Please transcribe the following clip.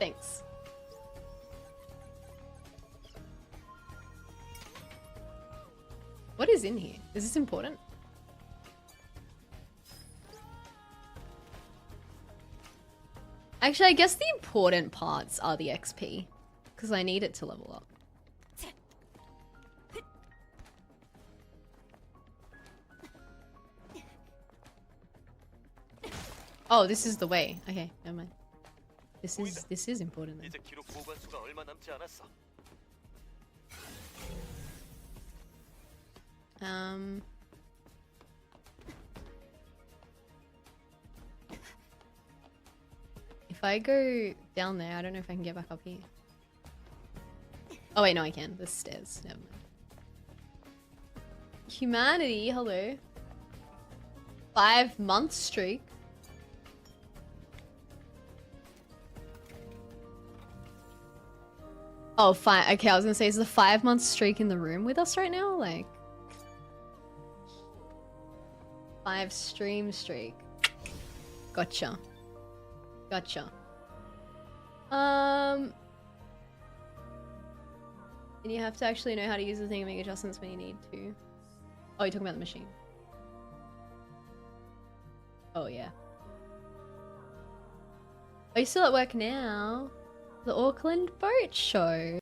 Thanks. What is in here? Is this important? Actually, I guess the important parts are the XP, because I need it to level up. Oh, this is the way. Okay, never mind. This is important then. If I go down there, I don't know if I can get back up here. Oh wait, no I can. There's stairs. Never mind. Humanity, hello. 5-month streak. Oh, fine. Okay, I was gonna say, is the 5-month streak in the room with us right now? Like, 5 stream streak. Gotcha. Gotcha. And you have to actually know how to use the thing and make adjustments when you need to. Oh, you're talking about the machine. Oh, yeah. Are you still at work now? The Auckland Boat Show.